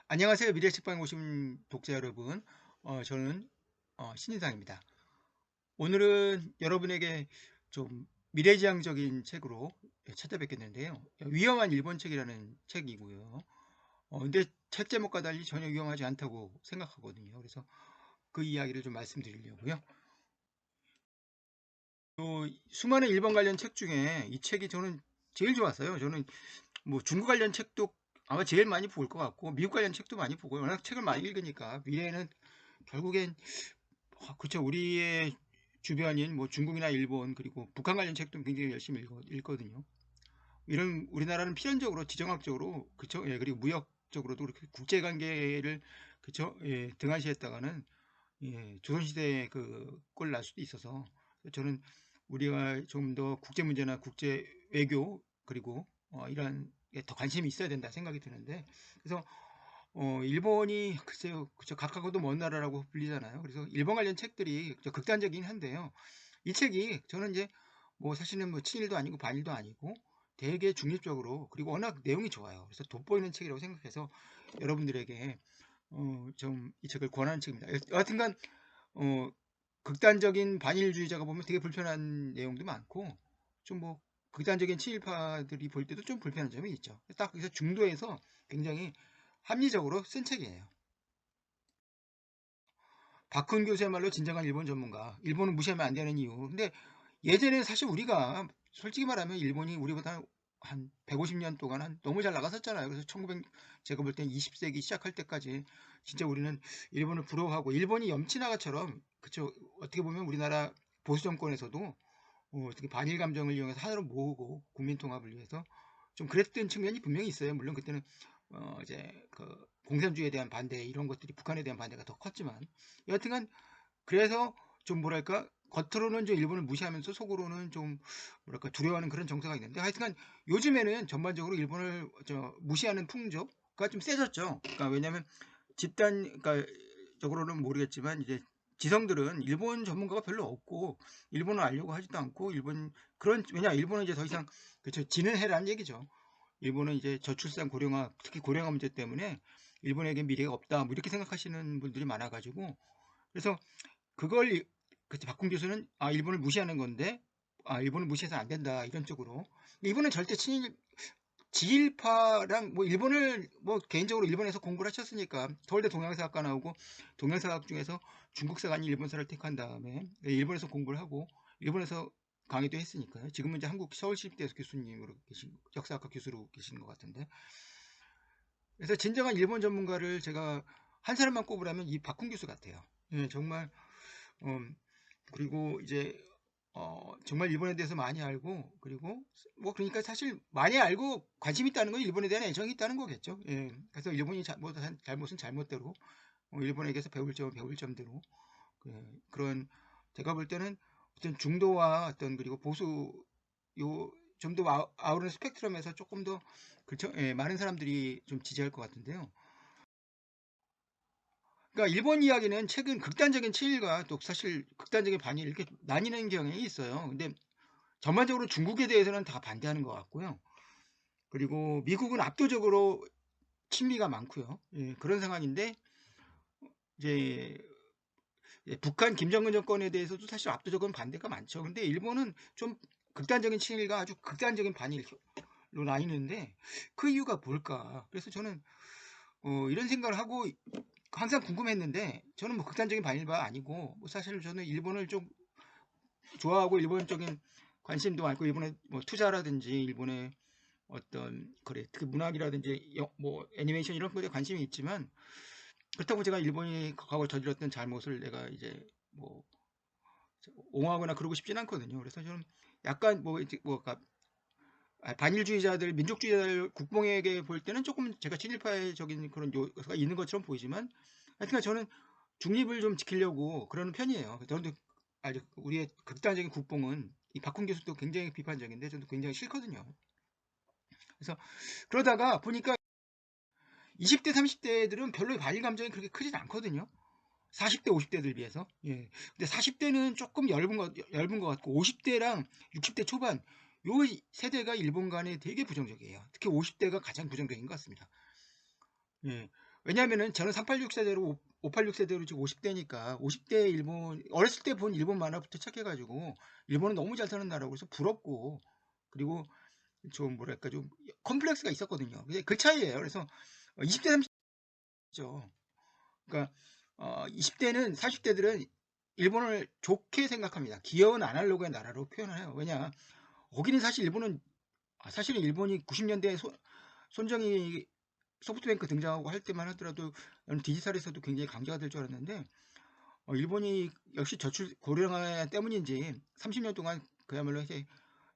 안녕하세요. 미래책방에 오신 독자 여러분. 저는 신인상입니다. 오늘은 여러분에게 좀 미래지향적인 책으로 찾아뵙겠는데요. 위험한 일본 책이라는 책이고요. 근데 책 제목과 달리 전혀 위험하지 않다고 생각하거든요. 그래서 그 이야기를 좀 말씀드리려고요. 수많은 일본 관련 책 중에 이 책이 저는 제일 좋았어요. 저는 뭐 중국 관련 책도 아마 제일 많이 볼 것 같고 미국 관련 책도 많이 보고 워낙 책을 많이 읽으니까 미래에는 결국엔 그쵸. 우리의 주변인 뭐 중국이나 일본 그리고 북한 관련 책도 굉장히 열심히 읽거든요. 이런 우리나라는 필연적으로 지정학적으로 그쵸. 예, 그리고 무역적으로도 그렇게 국제관계를 그쵸. 예, 등한시했다가는 예, 조선시대의 그 꼴 날 수도 있어서 저는 우리가 좀 더 국제 문제나 국제 외교 그리고 이런 게 더 관심이 있어야 된다 생각이 드는데 그래서 일본이 글쎄요, 그쵸, 가까고도 먼 나라라고 불리잖아요. 그래서 일본 관련 책들이 극단적이긴 한데요. 이 책이 저는 이제 뭐 사실은 뭐 친일도 아니고 반일도 아니고 되게 중립적으로 그리고 워낙 내용이 좋아요. 그래서 돋보이는 책이라고 생각해서 여러분들에게 좀 이 책을 권하는 책입니다. 여하튼간 어, 극단적인 반일주의자가 보면 되게 불편한 내용도 많고 좀 뭐 극단적인 친일파들이 볼 때도 좀 불편한 점이 있죠. 딱 그래서 중도에서 굉장히 합리적으로 쓴 책이에요. 박훈 교수야말로 진정한 일본 전문가. 일본은 무시하면 안 되는 이유. 근데 예전에 사실 우리가 솔직히 말하면 일본이 우리보다 한 150년 동안 너무 잘 나갔었잖아요. 그래서 1900 제가 볼 땐 20세기 시작할 때까지 진짜 우리는 일본을 부러워하고 일본이 염치나가처럼 그쵸, 어떻게 보면 우리나라 보수 정권에서도 어떻게 반일 감정을 이용해서 하나로 모으고 국민 통합을 위해서 좀 그랬던 측면이 분명히 있어요. 물론 그때는 이제 그 공산주의에 대한 반대 이런 것들이 북한에 대한 반대가 더 컸지만 여하튼간 그래서 좀 뭐랄까 겉으로는 좀 일본을 무시하면서 속으로는 좀 뭐랄까 두려워하는 그런 정서가 있는데 하여튼간 요즘에는 전반적으로 일본을 무시하는 풍조가 좀 세졌죠. 그러니까 왜냐하면 집단 그러니까 적으로는 모르겠지만 이제 지성들은 일본 전문가가 별로 없고 일본을 알려고 하지도 않고 일본 그런 왜냐 일본은 이제 더 이상 그쵸 지는 해라는 얘기죠. 일본은 이제 저출산 고령화 특히 고령화 문제 때문에 일본에게 미래가 없다 뭐 이렇게 생각하시는 분들이 많아가지고 그래서 그걸 박훈 교수는 일본을 무시하는 건데 일본을 무시해서 안 된다 이런 쪽으로 일본은 절대 친일 지일파랑 뭐 일본을 뭐 개인적으로 일본에서 공부를 하셨으니까 서울대 동양사학과 나오고 동양사학 중에서 중국사가 아닌 일본사를 택한 다음에 일본에서 공부를 하고 일본에서 강의도 했으니까요. 지금은 이제 한국 서울시립대에서 교수님으로 계신 역사학과 교수로 계시는 것 같은데 그래서 진정한 일본 전문가를 제가 한 사람만 꼽으라면 이 박훈 교수 같아요. 예, 정말 음, 그리고 이제 정말 일본에 대해서 많이 알고 그리고 뭐 그러니까 사실 많이 알고 관심 있다는 건 일본에 대한 애정이 있다는 거겠죠. 예. 그래서 일본이 잘못은 잘못대로 일본에게서 배울 점은 배울 점대로 그런 제가 볼 때는 어떤 중도와 어떤 그리고 보수 요 좀 더 아우르는 스펙트럼에서 조금 더 그렇죠. 예, 많은 사람들이 좀 지지할 것 같은데요. 그러니까 일본 이야기는 최근 극단적인 친일과 또 사실 극단적인 반일 이렇게 나뉘는 경향이 있어요. 근데 전반적으로 중국에 대해서는 다 반대하는 것 같고요. 그리고 미국은 압도적으로 친미가 많고요. 예, 그런 상황인데 이제 북한 김정은 정권에 대해서도 사실 압도적인 반대가 많죠. 근데 일본은 좀 극단적인 친일과 아주 극단적인 반일로 나뉘는데 그 이유가 뭘까? 그래서 저는 이런 생각을 하고 항상 궁금했는데 저는 뭐 극단적인 반일파 아니고 뭐 사실 저는 일본을 좀 좋아하고 일본적인 관심도 많고 일본의 뭐 투자라든지 일본의 어떤 그래 특히 문학이라든지 뭐 애니메이션 이런 것에 관심이 있지만 그렇다고 제가 일본이 과거 저질렀던 잘못을 내가 이제 뭐 옹호하거나 그러고 싶진 않거든요. 그래서 저는 약간 뭐 이제 뭐 반일주의자들, 민족주의자들 국뽕에게 볼 때는 조금 제가 친일파적인 그런 요소가 있는 것처럼 보이지만 하여튼 저는 중립을 좀 지키려고 그러는 편이에요. 저는 우리의 극단적인 국뽕은 이 박훈 교수도 굉장히 비판적인데 저도 굉장히 싫거든요. 그래서 그러다가 보니까 20대, 30대들은 별로 반일 감정이 그렇게 크진 않거든요. 40대, 50대들 비해서. 예. 근데 40대는 조금 얇은 것 같고, 50대랑 60대 초반, 요 세대가 일본 간에 되게 부정적이에요. 특히 50대가 가장 부정적인 것 같습니다. 예. 왜냐하면은 저는 386 세대로 586 세대로 지금 50대니까 50대 일본 어렸을 때 본 일본 만화부터 착해가지고 일본은 너무 잘 사는 나라고 그래서 부럽고 그리고 좀 뭐랄까 좀 컴플렉스가 있었거든요. 근데 그 차이예요. 그래서 20대 30죠. 그러니까 20대는 40대들은 일본을 좋게 생각합니다. 귀여운 아날로그의 나라로 표현을 해요. 왜냐 거기는 사실 일본은 사실은 일본이 90년대에 손정이 소프트뱅크 등장하고 할 때만 하더라도 디지털에서도 굉장히 강자가 될 줄 알았는데 일본이 역시 저출 고령화 때문인지 30년 동안 그야말로 이제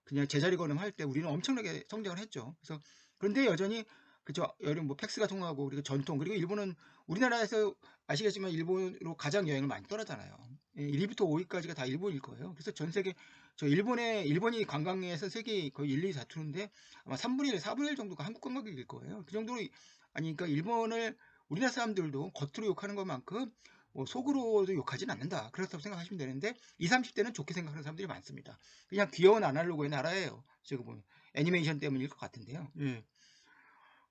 그냥 제자리 걸음할 때 우리는 엄청나게 성장을 했죠. 그래서 그런데 여전히 그죠 여름 뭐 팩스가 통하고 그리고 전통 그리고 일본은 우리나라에서 아시겠지만 일본으로 가장 여행을 많이 떠나잖아요. 1위부터 5위까지가 다 일본일 거예요. 그래서 전 세계 일본이 관광에서 세계 거의 1, 2, 4투인데 아마 3분의 1, 4분의 1 정도가 한국 관광객일 거예요. 그 정도로 아니 그러니까 일본을 우리나라 사람들도 겉으로 욕하는 것만큼 뭐 속으로도 욕하진 않는다. 그렇다고 생각하시면 되는데 20, 30대는 좋게 생각하는 사람들이 많습니다. 그냥 귀여운 아날로그의 나라예요. 지금 보면 애니메이션 때문일 것 같은데요. 예.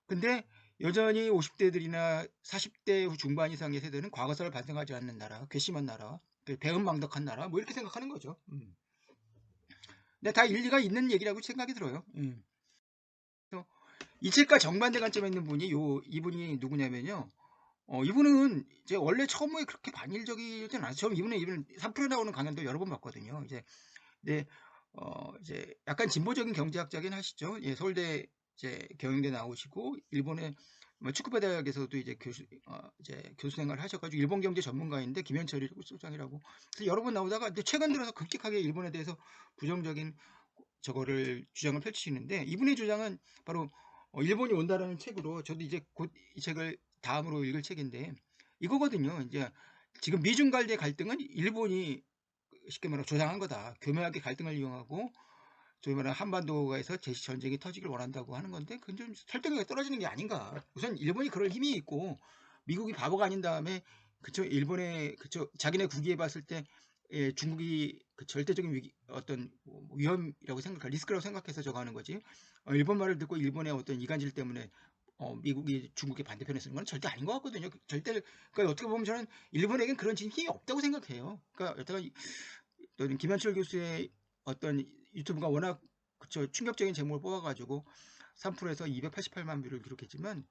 근데 여전히 50대들이나 40대 중반 이상의 세대는 과거사를 반성하지 않는 나라, 괘씸한 나라, 배은망덕한 나라, 뭐 이렇게 생각하는 거죠. 근데 다 일리가 있는 얘기라고 생각이 들어요. 그래서 이 책과 정반대 관점에 있는 분이 이분이 누구냐면요. 이분은 이제 원래 처음에 그렇게 반일적이진 않았어요. 이분은 3프로에 나오는 강연도 여러 번 봤거든요. 네, 이제 약간 진보적인 경제학자긴 하시죠. 예, 서울대 이제 경영대 나오시고 일본의 뭐 축구배 대학에서도 이제 교수 생활을 하셔가지고 일본 경제 전문가인데 김현철이 소장이라고 그래서 여러 번 나오다가 근데 최근 들어서 급격하게 일본에 대해서 부정적인 저거를 주장을 펼치시는데 이분의 주장은 바로 일본이 온다라는 책으로 저도 이제 곧 이 책을 다음으로 읽을 책인데 이거거든요. 이제 지금 미중 간의 갈등은 일본이 쉽게 말하면 조장한 거다. 교묘하게 갈등을 이용하고 소위 말하는 한반도에서 제시 전쟁이 터지길 원한다고 하는 건데 그건 좀 설득력이 떨어지는 게 아닌가. 우선 일본이 그럴 힘이 있고 미국이 바보가 아닌 다음에 그쵸 일본의 그쵸 자기네 국위에 봤을 때 중국이 그 절대적인 어떤 위험이라고 생각할 리스크라고 생각해서 저거 하는 거지. 일본 말을 듣고 일본의 어떤 이간질 때문에 미국이 중국의 반대편에 쓰는 건 절대 아닌 것 같거든요. 절대 그러니까 어떻게 보면 저는 일본에겐 그런 힘이 없다고 생각해요. 그러니까 여태가 김현철 교수의 어떤 유튜브가 워낙 그쵸 충격적인 제목을 뽑아가지고 3%에서 288만 뷰를 기록했지만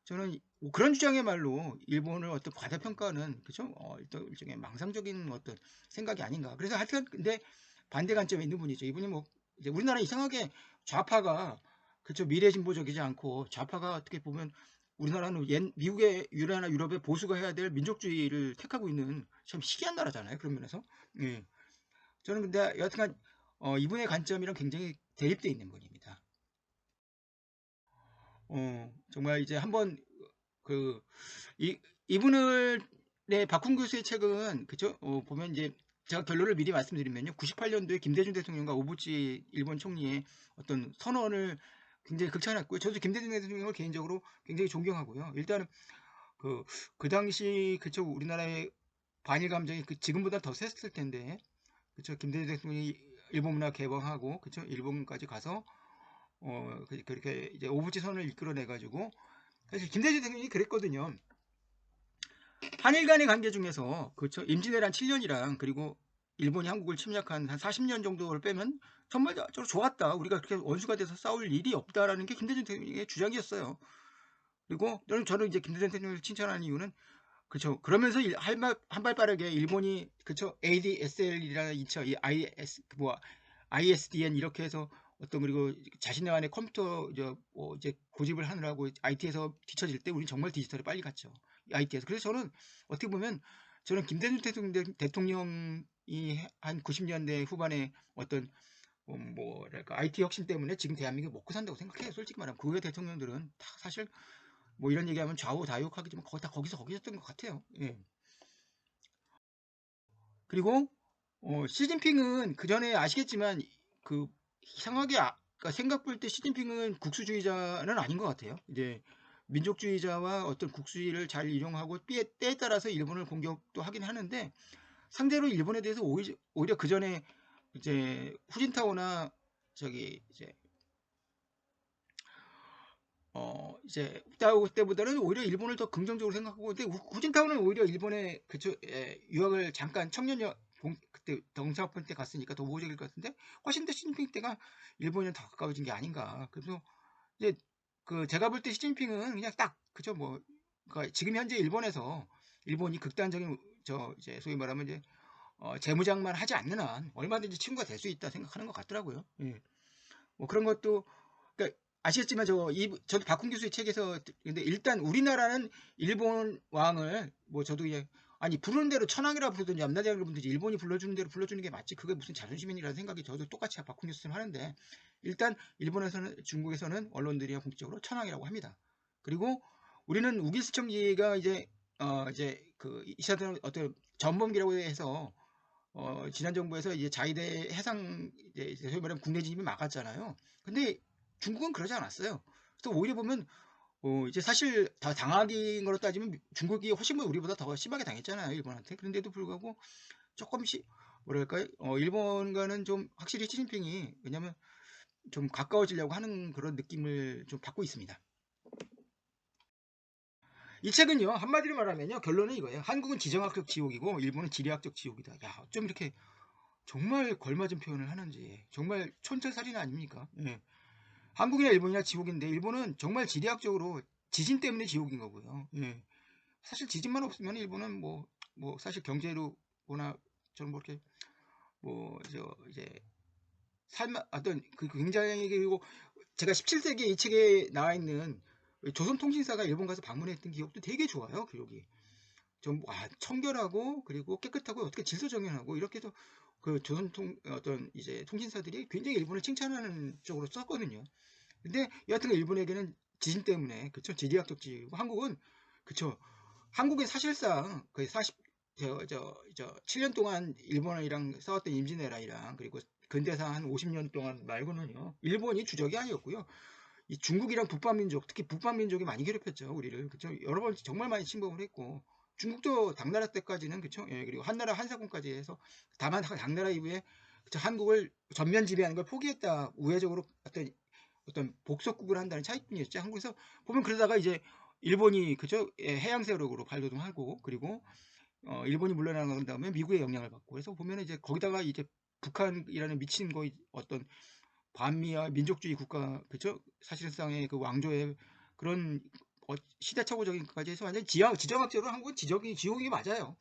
저는 그런 주장의말로 일본을 어떤 과대평가는 그죠? 일단 일종의 망상적인 어떤 생각이 아닌가. 그래서 하여튼 근데 반대 관점에 있는 분이죠. 이분이 뭐 이제 우리나라 이상하게 좌파가 그죠 미래 진보적이지 않고 좌파가 어떻게 보면 우리나라는 미국의 유럽이나 유럽의 보수가 해야 될 민족주의를 택하고 있는 참 희귀한 나라잖아요. 그런 면에서. 예. 저는 근데 여튼간 이분의 관점이랑 굉장히 대립되어 있는 분입니다. 정말 이제 한번 그 이분을 박훈 교수의 책은 그죠? 보면 이제 제가 결론을 미리 말씀드리면요. 98년도에 김대중 대통령과 오부치 일본 총리의 어떤 선언을 굉장히 극찬했고요. 저도 김대중 대통령을 개인적으로 굉장히 존경하고요. 일단은 그 당시 그쵸 우리나라의 반일 감정이 지금보다 더 셌을 텐데 그쵸 김대중 대통령이 일본 문화 개방하고 그쵸 일본까지 가서 그렇게 이제 오부치 선을 이끌어내 가지고 사실 김대중 대통령이 그랬거든요. 한일 간의 관계 중에서 그렇죠. 임진왜란 7년이랑 그리고 일본이 한국을 침략한 한 40년 정도를 빼면 정말 좋았다. 우리가 그렇게 원수가 돼서 싸울 일이 없다라는 게 김대중 대통령의 주장이었어요. 그리고 저는 이제 김대중 대통령을 칭찬하는 이유는 그렇죠. 그러면서 한발 빠르게 일본이 그렇죠. ADSL이라는 이 ISDN 이렇게 해서 그리고 자신의 안에 컴퓨터 이제 고집을 하느라고 IT에서 뒤처질 때 우리는 정말 디지털에 빨리 갔죠. IT에서. 그래서 저는 어떻게 보면 저는 김대중 대통령이 한 90년대 후반에 어떤 뭐랄까 IT 혁신 때문에 지금 대한민국이 먹고 산다고 생각해요. 솔직히 말하면 그 후에 대통령들은 다 사실 뭐 이런 얘기하면 좌우다육하겠지만 거기서 거기였던 것 같아요. 예. 그리고 시진핑은 그 전에 아시겠지만 그 이상하게 그러니까 생각 볼 때 시진핑은 국수주의자는 아닌 것 같아요. 이제 민족주의자와 어떤 국수주의를 잘 이용하고 때에 따라서 일본을 공격도 하긴 하는데 상대로 일본에 대해서 오히려 그 전에 이제 후진타오나 저기 이제 이제 후타오 때보다는 오히려 일본을 더 긍정적으로 생각하고, 근데 후진타오는 오히려 일본에 그쵸, 유학을 잠깐 그때 덩사업한 때 갔으니까 더 우호적일 것 같은데, 훨씬 더 시진핑 때가 일본이랑 더 가까워진 게 아닌가. 그래서 이제 그 제가 볼 때 시진핑은 그냥 딱 그죠, 뭐 그러니까 지금 현재 일본에서 일본이 극단적인 이제 소위 말하면 이제 재무장만 하지 않는 한 얼마든지 친구가 될 수 있다 생각하는 것 같더라고요. 예. 뭐 그런 것도, 그러니까 아시겠지만 저도 박훈 교수의 책에서, 근데 일단 우리나라는 일본 왕을 뭐 저도 이제 아니 부르는 대로 천황이라 부르든지 암나대왕이라 부르든지 일본이 불러주는 대로 불러주는 게 맞지, 그게 무슨 자존심이라는 생각이 저도 똑같이 박훈 교수님 하는데, 일단 일본에서는, 중국에서는 언론들이 공식적으로 천황이라고 합니다. 그리고 우리는 우길스청기가 이제 그 이사들 어떤 전범기라고 해서 지난 정부에서 이제 자위대 해상, 이제 소위 말하면 국내 진입이 막았잖아요. 근데 중국은 그러지 않았어요. 그래서 오히려 보면 이제 사실 다 당하기인 거로 따지면 중국이 훨씬 우리보다 더 심하게 당했잖아요, 일본한테. 그런데도 불구하고 조금씩 뭐랄까요, 일본과는 좀 확실히 시진핑이, 왜냐면 좀 가까워지려고 하는 그런 느낌을 좀 받고 있습니다. 이 책은요, 한마디로 말하면요, 결론은 이거예요. 한국은 지정학적 지옥이고 일본은 지리학적 지옥이다. 야, 어쩜 이렇게 정말 걸맞은 표현을 하는지, 정말 촌철살인 아닙니까? 예. 한국이나 일본이나 지옥인데 일본은 정말 지리학적으로 지진 때문에 지옥인 거고요. 예. 사실 지진만 없으면 일본은 뭐 사실 경제로 보나 저는 뭐 이렇게 이제 어떤 굉장히, 그리고 제가 17세기에 이 책에 나와 있는 조선통신사가 일본 가서 방문했던 기억도 되게 좋아요. 기억이 좀 청결하고 그리고 깨끗하고 어떻게 질서정연하고 이렇게 해서 그 어떤 이제 통신사들이 굉장히 일본을 칭찬하는 쪽으로 썼거든요. 근데 여하튼 일본에게는 지진 때문에, 그쵸, 지리학적 지고, 한국은 그쵸, 한국은 사실상 거의 7년 동안 일본이랑 싸웠던 임진왜란이랑, 그리고 근대사 한 50년 동안 말고는요, 일본이 주적이 아니었고요. 이 중국이랑 북방민족, 특히 북방민족이 많이 괴롭혔죠, 우리를. 그쵸, 여러 번 정말 많이 침범을 했고, 중국도 당나라 때까지는, 그쵸, 예, 그리고 한나라 한사군까지 해서, 다만 당나라 이후에 그쵸, 한국을 전면 지배하는 걸 포기했다, 우회적으로 어떤 복속국을 한다는 차이뿐이었죠. 한국에서 보면. 그러다가 이제 일본이 그죠, 해양 세력으로 발돋움하고, 그리고 일본이 물러나간 다음에 미국의 영향을 받고, 그래서 보면 이제 거기다가 이제 북한이라는 미친 거의 어떤 반미와 민족주의 국가, 그죠, 사실상의 그 왕조의 그런 시대착오적인 것까지 해서 완전 지정학적으로 한국은 지옥이 맞아요.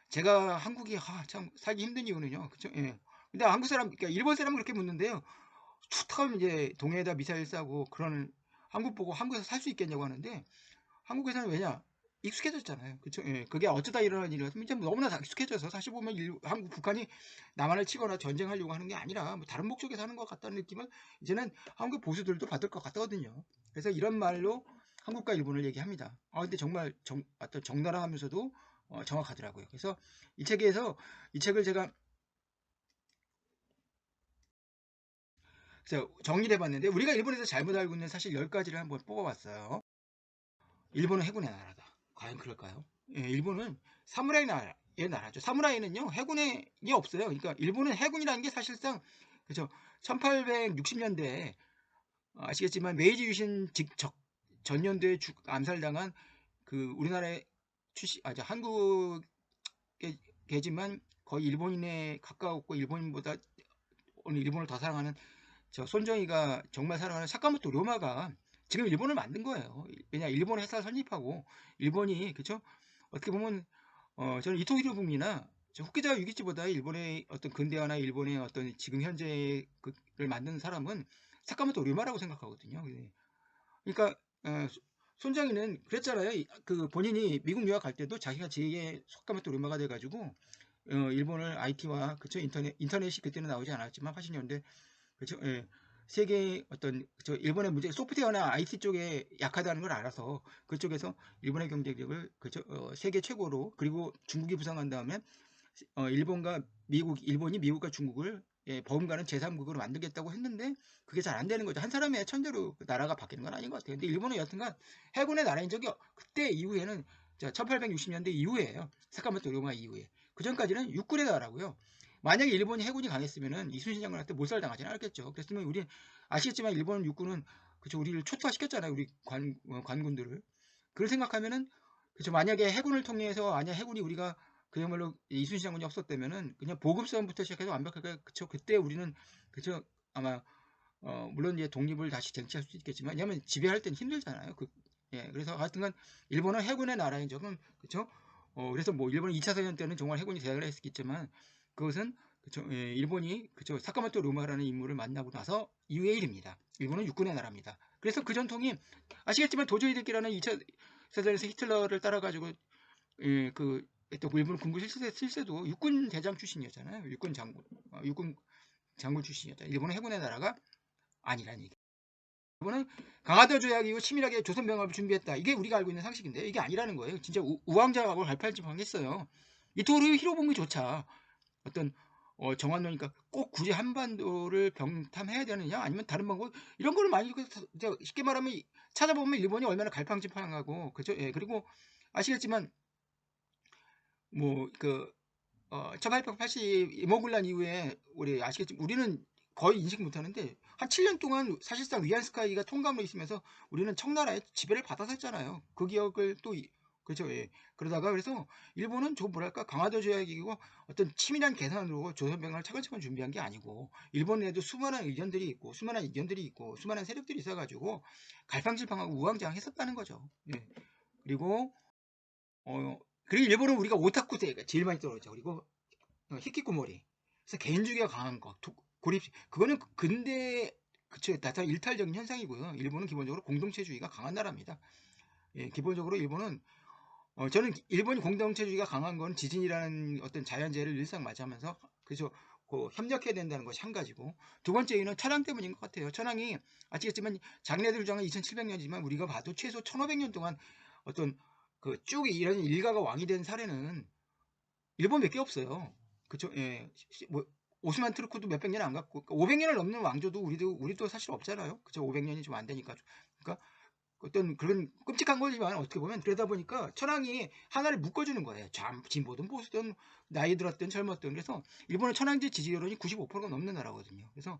제가 한국이 참 살기 힘든 이유는요, 그죠, 예. 근데 한국 사람, 그러니까 일본 사람은 그렇게 묻는데요, 툭하면 이제 동해에다 미사일 쏴고 그런 한국 보고 한국에서 살 수 있겠냐고 하는데, 한국에서는 왜냐, 익숙해졌잖아요. 그쵸? 예, 그게 어쩌다 일어난 일이라서 이제 너무나 다 익숙해져서, 사실 보면 한국, 북한이 남한을 치거나 전쟁하려고 하는 게 아니라 뭐 다른 목적에서 하는 것 같다는 느낌을 이제는 한국 보수들도 받을 것 같거든요. 그래서 이런 말로 한국과 일본을 얘기합니다. 근데 정말 어떤 적나라하면서도 정확하더라고요. 그래서 이 책을 제가 정리를 해봤는데, 우리가 일본에서 잘못 알고 있는 사실 10가지를 한번 뽑아봤어요. 일본은 해군의 나라다. 과연 그럴까요? 예, 일본은 사무라이 나라의 나라죠. 사무라이는요, 해군이 없어요. 그러니까 일본은 해군이라는 게 사실상, 그죠, 1860년대에 아시겠지만 메이지 유신 전년도에 암살당한 그 우리나라의 한국계지만 거의 일본인에 가까웠고, 일본인보다 오늘 일본을 더 사랑하는 손정희가 정말 사랑하는 사카모토 료마가 지금 일본을 만든 거예요. 왜냐, 일본 회사 설립하고 일본이, 그쵸, 어떻게 보면 저는 이토 히로부미나 후키자와 유기치보다 일본의 어떤 근대화나 일본의 어떤 지금 현재를 만든 사람은 사카모토 료마라고 생각하거든요. 그러니까 손정희는 그랬잖아요. 그 본인이 미국 유학 갈 때도 자기가 제2의 사카모토 료마가 돼가지고 일본을 IT와, 그쵸, 인터넷이 그때는 나오지 않았지만 80년대, 그렇죠. 예. 세계 어떤 일본의 문제, 소프트웨어나 IT 쪽에 약하다는 걸 알아서 그쪽에서 일본의 경제력을, 그죠, 세계 최고로, 그리고 중국이 부상한 다음에 일본이 미국과 중국을 버금가는 제3국으로 만들겠다고 했는데, 그게 잘 안 되는 거죠. 한 사람의 천재로 나라가 바뀌는 건 아닌 것 같아요. 근데 일본은 여튼간 해군의 나라인 적이, 그때 이후에는 1860년대 이후에요. 사카모토 료마 이후에. 그 전까지는 육군의 나라고요. 만약에 일본이 해군이 강했으면은 이순신 장군한테 몰살당하지는 않았겠죠. 그랬으면 우리 아시겠지만 일본 육군은 그쵸, 우리를 초토화시켰잖아요. 우리 관군들을. 그걸 생각하면은, 그쵸, 만약에 해군을 통해서, 아니야, 해군이 우리가 그야말로 이순신 장군이 없었다면은, 그냥 보급선부터 시작해서 완벽하게, 그쵸, 그때 우리는, 그쵸, 아마, 물론 이제 독립을 다시 쟁취할 수 있겠지만, 왜냐면 지배할 땐 힘들잖아요. 예, 그래서 하여튼간, 일본은 해군의 나라인 적은, 그쵸, 그래서 뭐, 일본은 2차 세전 때는 정말 해군이 대단을 했겠지만, 그것은, 그쵸, 예, 일본이, 그쵸, 사카모토 루마라는 인물을 만나고 나서 이후의 일입니다. 일본은 육군의 나라입니다. 그래서 그 전통이, 아시겠지만, 도저히데키라는 2차 세전에서 히틀러를 따라가지고, 예, 또 일본 군부 실세도 육군 대장 출신이었잖아요. 육군 장군 출신이었잖아요. 일본은 해군의 나라가 아니라는 얘기. 일본은 강화도 조약이고 치밀하게 조선 병합을 준비했다. 이게 우리가 알고 있는 상식인데 이게 아니라는 거예요. 진짜 우왕좌왕하고 발팔집항했어요. 이토루 히로부미조차 어떤 정한노니까 꼭 굳이 한반도를 병탐해야 되느냐 아니면 다른 방법 이런 거를 많이 쉽게 말하면 찾아보면 일본이 얼마나 갈팡질팡하고 그죠? 예, 그리고 아시겠지만 뭐그 1880 이모군란 이후에 우리 아시겠지만 우리는 거의 인식 못하는데 한 7년 동안 사실상 위안스카이가 통감으로 있으면서 우리는 청나라의 지배를 받아서 했잖아요. 그 기억을 또 그렇죠. 예. 그러다가 그래서 일본은 저 뭐랄까 강화도 조약이고 어떤 치밀한 계산으로 조선병을 차근차근 준비한 게 아니고 일본에도 수많은 의견들이 있고 수많은 이견들이 있고 수많은 세력들이 있어가지고 갈팡질팡하고 우왕좌왕했었다는 거죠. 예. 그리고 그리고 일본은 우리가 오타쿠 세가 제일 많이 떨어져. 그리고 히키코모리. 그래서 개인주의가 강한 거. 고립. 그거는 근대 그쵸 나타난 일탈적인 현상이고요. 일본은 기본적으로 공동체주의가 강한 나라입니다. 예, 기본적으로 일본은 저는 일본이 공동체주의가 강한 건 지진이라는 어떤 자연재해를 일상 맞이하면서 그죠. 협력해야 된다는 것이 한 가지고 두 번째 이유는 천황 때문인 것 같아요. 천황이 아시겠지만 장례들 주장은 2700년이지만 우리가 봐도 최소 1500년 동안 어떤 쭉 이런 일가가 왕이 된 사례는 일본밖에 없어요. 그쵸? 예. 뭐 오스만 투르크도 몇백 년 안 갔고 500년을 넘는 왕조도 우리도 사실 없잖아요. 그쵸? 500년이 좀 안 되니까. 그러니까 어떤 그런 끔찍한 거지만 어떻게 보면 그러다 보니까 천황이 하나를 묶어주는 거예요. 진보든 보수든 나이 들었든 젊었든 그래서 일본은 천황제 지지율이 95%가 넘는 나라거든요. 그래서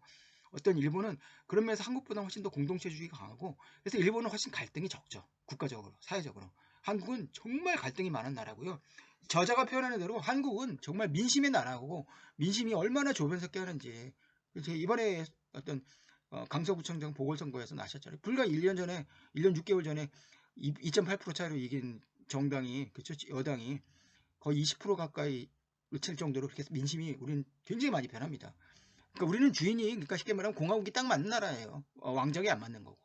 어떤 일본은 그런 면에서 한국보다 훨씬 더 공동체주의가 강하고 그래서 일본은 훨씬 갈등이 적죠. 국가적으로 사회적으로. 한국은 정말 갈등이 많은 나라고요. 저자가 표현하는 대로 한국은 정말 민심의 나라고 민심이 얼마나 조변석게 하는지 이번에 어떤 강서구청장 보궐선거에서 나셨잖아요. 불과 1년 전에 1년 6개월 전에 2.8% 차이로 이긴 정당이 그쵸 여당이 거의 20% 가까이 미칠 정도로 그렇게 민심이 우리는 굉장히 많이 변합니다. 그러니까 우리는 주인이 그러니까 쉽게 말하면 공화국이 딱 맞는 나라예요. 왕정이 안 맞는 거고.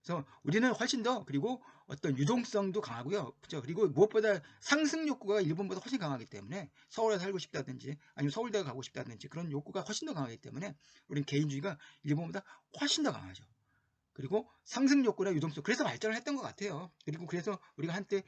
그래서 우리는 훨씬 더 그리고 어떤 유동성도 강하고요. 그렇죠? 그리고 무엇보다 상승 욕구가 일본보다 훨씬 강하기 때문에 서울에 살고 싶다든지 아니면 서울대 가고 싶다든지 그런 욕구가 훨씬 더 강하기 때문에 우리는 개인주의가 일본보다 훨씬 더 강하죠. 그리고 상승 욕구나 유동성 그래서 발전을 했던 것 같아요. 그리고 그래서 우리가 한때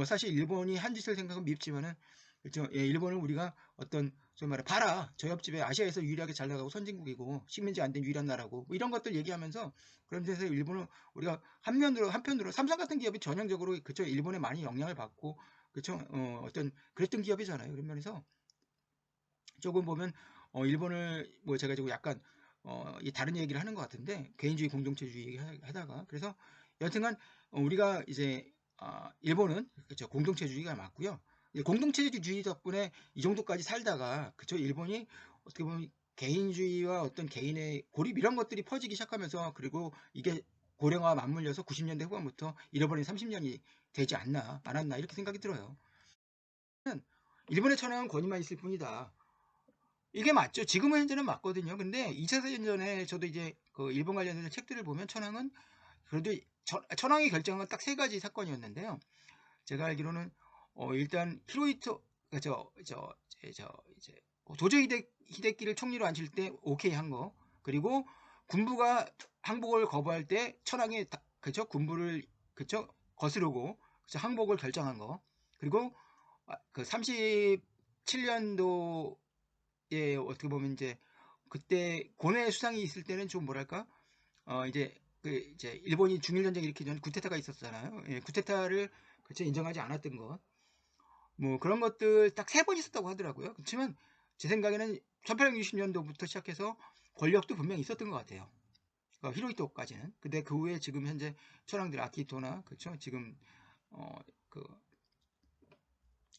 사실 일본이 한 짓을 생각하면 밉지만은 그렇죠. 예, 일본은 우리가 어떤 소위 말해 봐라 저 옆집에 아시아에서 유일하게 잘 나가고 선진국이고 식민지 안 된 유일한 나라고 뭐 이런 것들 얘기하면서 그런 데서 일본은 우리가 한편으로 삼성 같은 기업이 전형적으로 그쵸 일본에 많이 영향을 받고 그쵸 어떤 그랬던 기업이잖아요. 그런 면에서 조금 보면 일본을 뭐 제가 지금 약간 이 다른 얘기를 하는 것 같은데 개인주의 공동체주의 얘기하다가 그래서 여튼간 우리가 이제 일본은 그쵸 공동체주의가 맞고요. 공동체주의 덕분에 이 정도까지 살다가 그쵸 일본이 어떻게 보면 개인주의와 어떤 개인의 고립 이런 것들이 퍼지기 시작하면서 그리고 이게 고령화와 맞물려서 90년대 후반부터 잃어버린 30년이 되지 않았나 이렇게 생각이 들어요. 일본의 천황은 권위만 있을 뿐이다. 이게 맞죠. 지금은 현재는 맞거든요. 근데 2차 세전전에 저도 이제 그 일본 관련된 책들을 보면 천황은 그래도 천황이 결정한 건 딱 세 가지 사건이었는데요. 제가 알기로는 일단 히로히토 이제 도저히 히데키를 총리로 앉힐 때 오케이 한 거. 그리고 군부가 항복을 거부할 때 천황이 그죠 군부를 그죠 거스르고 그쵸? 항복을 결정한 거. 그리고 그 37년도 예, 어떻게 보면 이제 그때 고뇌 수상이 있을 때는 좀 뭐랄까 이제 이제 일본이 중일 전쟁 일으키기 전 쿠데타가 있었잖아요. 예, 쿠데타를 그쵸 인정하지 않았던 것, 뭐 그런 것들 딱 세 번 있었다고 하더라고요. 그렇지만 제 생각에는 1860년도부터 시작해서 권력도 분명히 있었던 것 같아요. 히로히토까지는. 근데 그 후에 지금 현재 천황들 아키히토나 그쵸 지금 그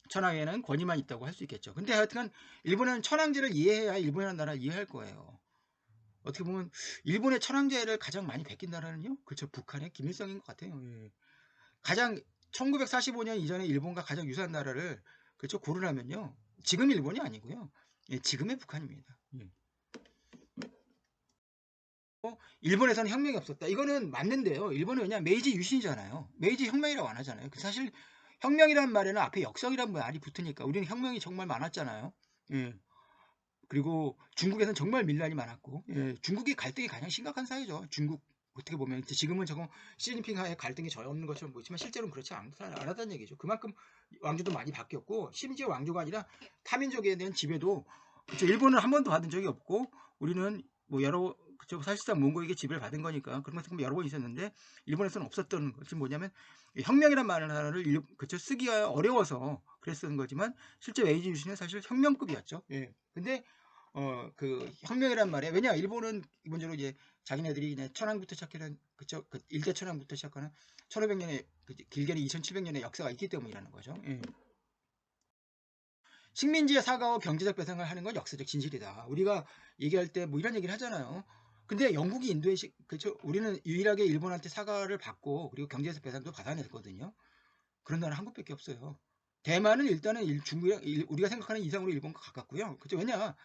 천황에는 권위만 있다고 할 수 있겠죠. 근데 하여튼 일본은 천황제를 이해해야 일본이라는 나라를 이해할 거예요. 어떻게 보면 일본의 천황제를 가장 많이 베낀 나라는요, 그쵸, 북한의 김일성인 것 같아요. 예. 가장 1945년 이전에 일본과 가장 유사한 나라를 그쵸 고르라면요, 지금 일본이 아니고요, 예, 지금의 북한입니다. 예. 일본에서는 혁명이 없었다. 이거는 맞는데요. 일본은 왜냐 메이지 유신이잖아요. 메이지 혁명이라고 안 하잖아요. 사실 혁명이라는 말에는 앞에 역성이라는 말이 붙으니까 우리는 혁명이 정말 많았잖아요. 예. 그리고 중국에서는 정말 밀란이 많았고, 예. 중국이 갈등이 가장 심각한 사회죠. 중국 어떻게 보면 지금은 저거 시진핑하의 갈등이 전혀 없는 것처럼 보이지만 실제로는 그렇지 않았다는 얘기죠. 그만큼 왕조도 많이 바뀌었고, 심지어 왕조가 아니라 타민족에 대한 지배도 그쵸, 일본은 한 번도 받은 적이 없고 우리는 뭐 여러 그쵸, 사실상 몽고에게 지배를 받은 거니까 그런 것은 여러 번 있었는데 일본에서는 없었던 것이 뭐냐면 혁명이란 말을 그쵸, 쓰기가 어려워서 그랬었던 거지만 실제 메이지 유신은 사실 혁명급이었죠. 예. 근데 그 혁명이란 말에 왜냐 일본은 기본적으로 이제 자기네들이 천황부터 시작하는 그쵸 그 일제 천황부터 시작하는 1500년에 길게는 2700년의 역사가 있기 때문이라는 거죠. 예. 식민지의 사과와 경제적 배상을 하는 건 역사적 진실이다. 우리가 얘기할 때 뭐 이런 얘기를 하잖아요. 근데 영국이 인도에 그렇죠. 우리는 유일하게 일본한테 사과를 받고 그리고 경제적 배상도 받아냈거든요. 그런 나라 한국밖에 없어요. 대만은 일단은 중국이랑 우리가 생각하는 이상으로 일본과 가깝고요. 그죠? 왜냐?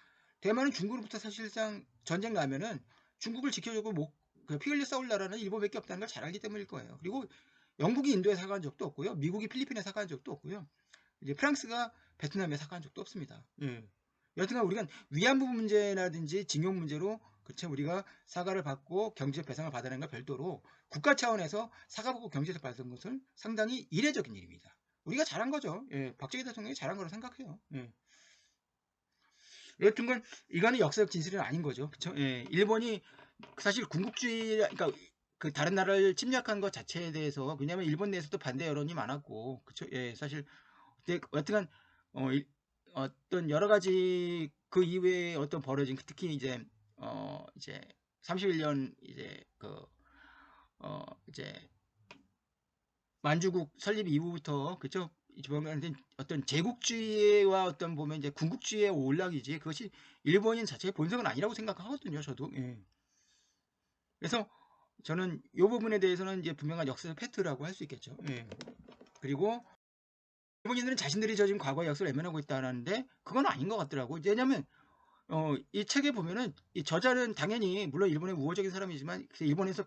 대만은 중국으로부터 사실상 전쟁 나면은 중국을 지켜주고 피 흘려 싸울 나라는 일본밖에 없다는 걸 잘 알기 때문일 거예요. 그리고 영국이 인도에 사과한 적도 없고요. 미국이 필리핀에 사과한 적도 없고요. 이제 프랑스가 베트남에 사과한 적도 없습니다. 예. 여튼간 우리가 위안부 문제라든지 징용 문제로 그쵸 우리가 사과를 받고 경제적 배상을 받아내는 걸 별도로 국가 차원에서 사과받고 경제적 받은 것은 상당히 이례적인 일입니다. 우리가 잘한 거죠. 예. 박정희 대통령이 잘한 거라고 생각해요. 예. 여튼간 이거는 역사적 진실은 아닌 거죠. 그쵸? 예. 일본이 사실 군국주의 그러니까 그 다른 나라를 침략한 것 자체에 대해서 왜냐하면 일본 내에서도 반대 여론이 많았고 그쵸? 예. 사실 여튼간 어, 어떤 여러 가지 그 이후에 어떤 벌어진 특히 이제 31년 이제 만주국 설립 이후부터 그죠 보면 어떤 제국주의와 어떤 보면 이제 군국주의의 올락이지 그것이 일본인 자체의 본성은 아니라고 생각하거든요. 저도. 예. 그래서 저는 이 부분에 대해서는 이제 분명한 역사적 팩트라고 할 수 있겠죠. 예. 그리고 일본인들은 자신들이 저진 과거의 역사를 외면하고 있다는데 그건 아닌 것 같더라고. 왜냐하면 이 책에 보면은 이 저자는 당연히 물론 일본의 우호적인 사람이지만 일본에서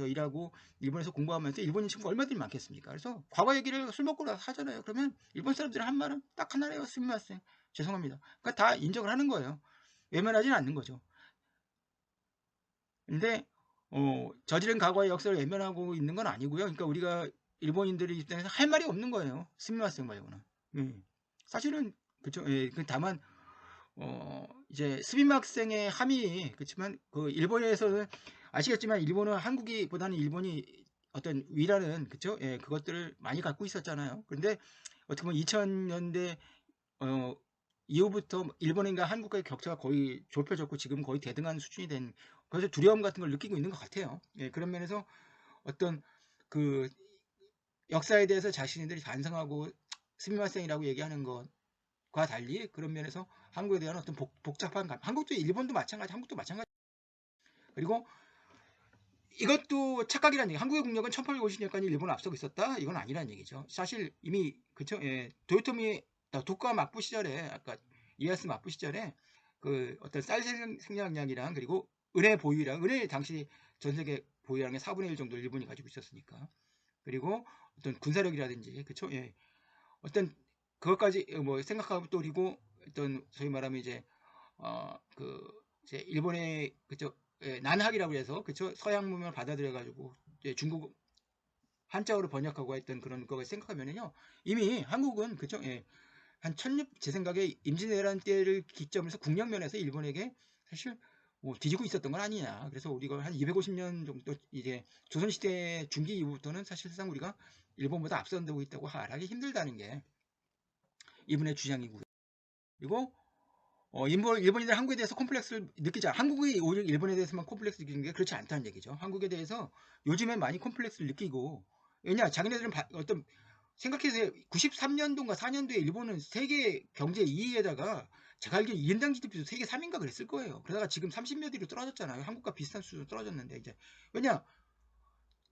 일하고 일본에서 공부하면서 일본인 친구가 얼마든지 많겠습니까? 그래서 과거 얘기를 술 먹고 나서 하잖아요. 그러면 일본 사람들이 한 말은 딱 하나예요. 스미마셍. 죄송합니다. 그러니까 다 인정을 하는 거예요. 외면하지는 않는 거죠. 근데 저지른 과거의 역사를 외면하고 있는 건 아니고요. 그러니까 우리가 일본인들의 입장에서 할 말이 없는 거예요. 스미마셍 말고는. 사실은 그쵸. 예, 다만 이제 스빈 학생의 함의 그렇지만 그 일본에서는 아시겠지만 일본은 한국이보다는 일본이 어떤 위라는 그쵸? 예, 그것들을 많이 갖고 있었잖아요. 그런데 어떻게 보면 2000년대 이후부터 일본인과 한국과의 격차가 거의 좁혀졌고 지금 거의 대등한 수준이 된 그래서 두려움 같은 걸 느끼고 있는 것 같아요. 예, 그런 면에서 어떤 그 역사에 대해서 자신들이 반성하고 스미마셍이라고 얘기하는 것과 달리 그런 면에서 한국에 대한 어떤 복잡한 감 한국도 일본도 마찬가지 한국도 마찬가지 그리고 이것도 착각이라는 얘기 한국의 국력은 1850년까지 일본을 앞서고 있었다 이건 아니라는 얘기죠 사실 이미 그쵸 예, 도요토미 도쿠가 막부 시절에 아까 이에야스 막부 시절에 그 어떤 쌀 생산량이랑 그리고 은혜 보유량 은혜 당시 전 세계 보유량의 4분의 1 정도 일본이 가지고 있었으니까 그리고 어떤 군사력이라든지 그쵸 예, 어떤 그것까지 뭐 생각하고 또 그리고 어떤 소위 말하면 이제 그 이제 일본의 그쪽 예, 난학이라고 해서 그쵸 서양 문명을 받아들여 가지고 중국 한자어로 번역하고 했던 그런 거 생각하면은요 이미 한국은 그쵸 예, 제 생각에 임진왜란 때를 기점으로 해서 국력면에서 일본에게 사실 뭐 뒤지고 있었던 건 아니냐 그래서 우리가 한 250년 정도 이제 조선시대 중기 이후부터는 사실상 우리가 일본보다 앞선되고 있다고 말하기 힘들다는 게 이분의 주장이고요. 그리고 일본인들 한국에 대해서 콤플렉스를 느끼지 한국이 오히려 일본에 대해서만 콤플렉스 느끼는 게 그렇지 않다는 얘기죠. 한국에 대해서 요즘에 많이 콤플렉스를 느끼고 왜냐 자기네들은 어떤 생각해서 93년도인가 4년도에 일본은 세계 경제 2위에다가 제가 알기로 2인당 GDP도 세계 3위인가 그랬을 거예요. 그러다가 지금 30몇 위로 떨어졌잖아요. 한국과 비슷한 수준으로 떨어졌는데 이제 왜냐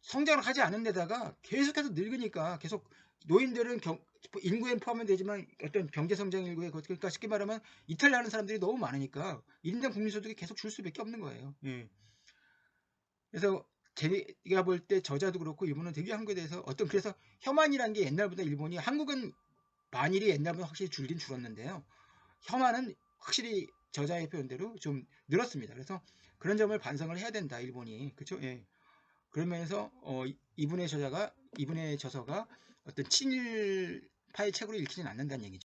성장을 하지 않은 데다가 계속해서 늙으니까 계속 노인들은 인구에 포함은 되지만 어떤 경제 성장 인구에 그러니까 쉽게 말하면 이탈하는 사람들이 너무 많으니까 1인당 국민소득이 계속 줄 수밖에 없는 거예요. 예. 그래서 제가 볼 때 저자도 그렇고 일본은 되게 한국에 대해서 어떤 그래서 혐한이라는 게 옛날보다 일본이 한국은 반일이 옛날보다 확실히 줄긴 줄었는데요. 혐한은 확실히 저자의 표현대로 좀 늘었습니다. 그래서 그런 점을 반성을 해야 된다 일본이 그렇죠? 예. 그런 면에서 이분의 저서가 어떤 친일파의 책으로 읽히진 않는다는 얘기죠.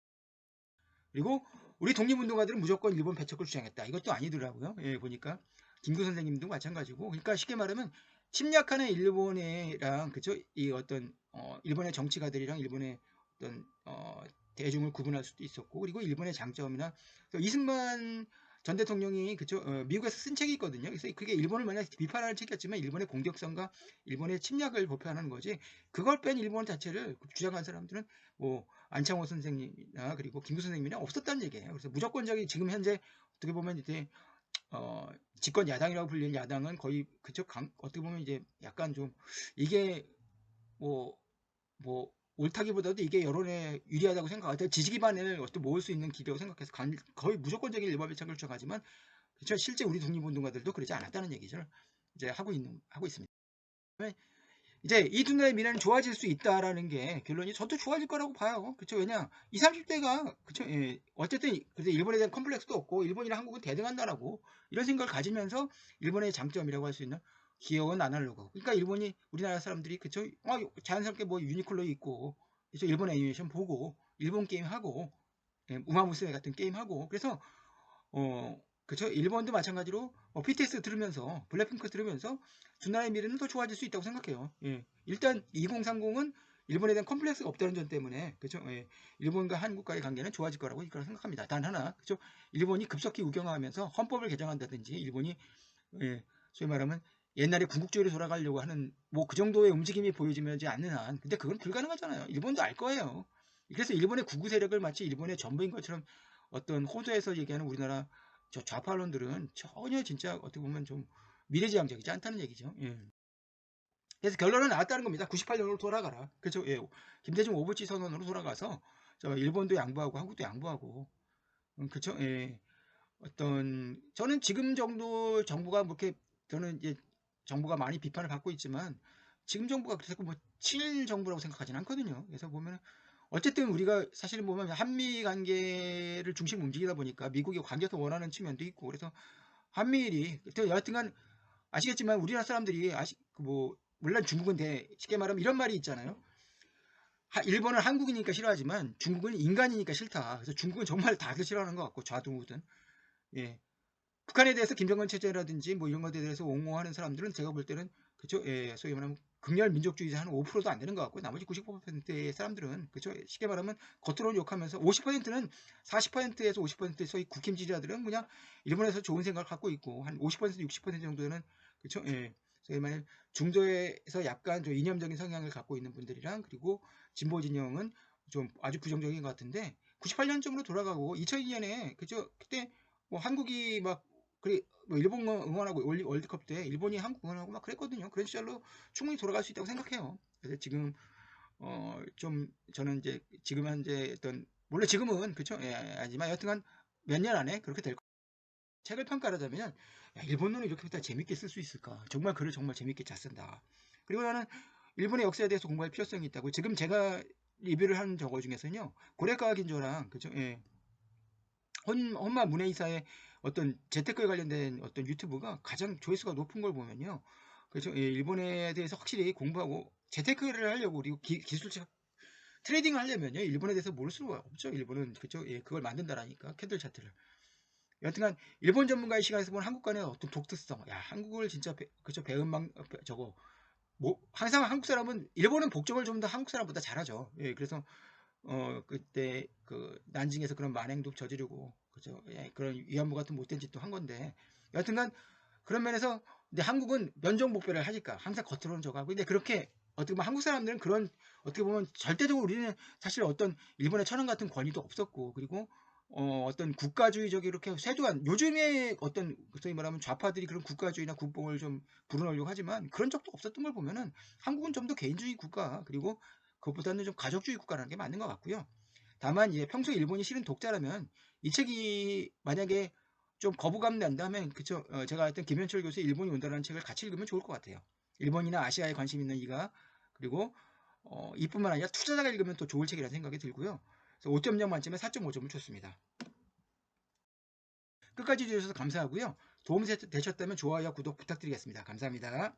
그리고 우리 독립운동가들은 무조건 일본 배척을 주장했다. 이것도 아니더라고요. 예, 보니까 김구 선생님도 마찬가지고. 그러니까 쉽게 말하면 침략하는 일본이랑 그쵸? 이 어떤 일본의 정치가들이랑 일본의 어떤 대중을 구분할 수도 있었고 그리고 일본의 장점이나 이승만 전 대통령이 그쵸? 미국에서 쓴 책이 있거든요. 그래서 그게 일본을 만약 비판하는 책이었지만 일본의 공격성과 일본의 침략을 보편하는 거지. 그걸 뺀 일본 자체를 주장한 사람들은 뭐 안창호 선생님이나 그리고 김구 선생님이나 없었다는 얘기예요. 그래서 무조건적인 지금 현재 어떻게 보면 이제 어, 집권 야당이라고 불리는 야당은 거의 그쪽 어떻게 보면 이제 약간 좀 이게 뭐 옳다기보다도 이게 여론에 유리하다고 생각하고 지지 기반을 어떻게 모을 수 있는 길이라고 생각해서 거의 무조건적인 일반 배착을 주장하지만 그렇죠? 실제 우리 독립운동가들도 그러지 않았다는 얘기를 이제 하고 있습니다. 이제 이 두 나라의 미래는 좋아질 수 있다라는 게 결론이 저도 좋아질 거라고 봐요. 그렇죠? 왜냐 20, 30대가 그렇죠? 예. 어쨌든 그래서 일본에 대한 컴플렉스도 없고 일본이랑 한국은 대등한다라고 이런 생각을 가지면서 일본의 장점이라고 할 수 있는 기억은 안 하려고. 그러니까 일본이 우리나라 사람들이 그렇죠? 자연스럽게 뭐 유니클로 있고 그렇죠? 일본 애니메이션 보고 일본 게임 하고 예, 우마무스메 같은 게임 하고 그래서 그쵸? 일본도 마찬가지로 BTS 들으면서 블랙핑크 들으면서 두 나라의 미래는 더 좋아질 수 있다고 생각해요. 예. 일단 2030은 일본에 대한 컴플렉스가 없다는 점 때문에 그죠? 예. 일본과 한국과의 관계는 좋아질 거라고 생각합니다. 단 하나 그죠? 일본이 급속히 우경화하면서 헌법을 개정한다든지 일본이 예. 소위 말하면 옛날에 군국주의로 돌아가려고 하는 뭐 그 정도의 움직임이 보여지지 않는 한 근데 그건 불가능하잖아요. 일본도 알 거예요. 그래서 일본의 구구 세력을 마치 일본의 전부인 것처럼 어떤 호주에서 얘기하는 우리나라 저 좌파론들은 전혀 진짜 어떻게 보면 좀 미래지향적이지 않다는 얘기죠. 예. 그래서 결론은 나왔다는 겁니다. 98년으로 돌아가라. 그렇죠? 예. 김대중 오부치 선언으로 돌아가서 저 일본도 양보하고 한국도 양보하고 그렇죠? 예. 저는 지금 정도 정부가 뭐 이렇게 저는 이제 정부가 많이 비판을 받고 있지만 지금 정부가 그렇게 뭐 친일 정부라고 생각하지는 않거든요. 그래서 보면 어쨌든 우리가 사실은 보면 한미 관계를 중심 움직이다 보니까 미국이 관계에서 원하는 측면도 있고 그래서 한미일이 여하튼간 아시겠지만 우리나라 사람들이 뭐 물론 중국은 쉽게 말하면 이런 말이 있잖아요. 일본은 한국이니까 싫어하지만 중국은 인간이니까 싫다. 그래서 중국은 정말 다들 싫어하는 것 같고 좌우든 예. 북한에 대해서 김정은 체제라든지 뭐 이런 것에 대해서 옹호하는 사람들은 제가 볼 때는 그죠? 예, 소위 말하면 극렬 민족주의자 한 5%도 안 되는 것 같고 나머지 95%의 사람들은 그죠? 쉽게 말하면 겉으로는 욕하면서 50%는 40%에서 50%의 소위 국힘 지지자들은 그냥 일본에서 좋은 생각을 갖고 있고 한 50% 60% 정도는 그죠? 예. 소위 말하면 중도에서 약간 좀 이념적인 성향을 갖고 있는 분들이랑 그리고 진보 진영은 좀 아주 부정적인 것 같은데 98년쯤으로 돌아가고 2002년에 그죠? 그때 뭐 한국이 막 그래 뭐 일본 응원하고 월드컵 때 일본이 한국 응원하고 막 그랬거든요. 그런 시절로 충분히 돌아갈 수 있다고 생각해요. 그래서 지금 좀 저는 이제 지금 현재 어떤 물론 지금은 그쵸 예, 하지만 여튼간 몇 년 안에 그렇게 될 거예요. 책을 평가하자면 야, 일본어는 이렇게 다 재밌게 쓸 수 있을까? 정말 글을 정말 재밌게 잘 쓴다. 그리고 나는 일본의 역사에 대해서 공부할 필요성이 있다고 지금 제가 리뷰를 한 저거 중에서는요 고레카긴조랑 그죠 예, 혼마 문해이사의 어떤 재테크에 관련된 어떤 유튜브가 가장 조회수가 높은 걸 보면요. 그래서 예, 일본에 대해서 확실히 공부하고 재테크를 하려고 그리고 기술적 트레이딩을 하려면요. 일본에 대해서 모를 수가 없죠. 일본은 그죠? 예, 그걸 만든다라니까 캔들 차트를. 여튼간 일본 전문가의 시간에서 보는 한국과의 어떤 독특성. 야, 한국을 진짜 그죠? 배은망 저거 뭐 항상 한국 사람은 일본은 복종을 좀 더 한국 사람보다 잘하죠. 예, 그래서 그때 그 난징에서 그런 만행도 저지르고 그죠? 예, 그런 위안부 같은 못된 짓도 한 건데 여하튼간 그런 면에서 근데 한국은 면정복배를 하니까 항상 겉으로는 저거 하고 근데 그렇게 어떻게 보면 한국 사람들은 그런 어떻게 보면 절대적으로 우리는 사실 어떤 일본의 천황 같은 권위도 없었고 그리고 어떤 국가주의적이 이렇게 쇄도한 요즘에 어떤 소위 말하면 좌파들이 그런 국가주의나 국뽕을 좀 불어넣으려고 하지만 그런 적도 없었던 걸 보면은 한국은 좀 더 개인주의 국가 그리고 그것보다는 좀 가족주의 국가라는 게 맞는 것 같고요. 다만 이제 평소에 일본이 싫은 독자라면 이 책이 만약에 좀 거부감 난다면 그쵸 제가 했던 김현철 교수의 일본이 온다라는 책을 같이 읽으면 좋을 것 같아요. 일본이나 아시아에 관심 있는 이가 그리고 이뿐만 아니라 투자자가 읽으면 또 좋을 책이라는 생각이 들고요. 그래서 5.0 만점에 4.5점을 줬습니다. 끝까지 해주셔서 감사하고요. 도움이 되셨다면 좋아요와 구독 부탁드리겠습니다. 감사합니다.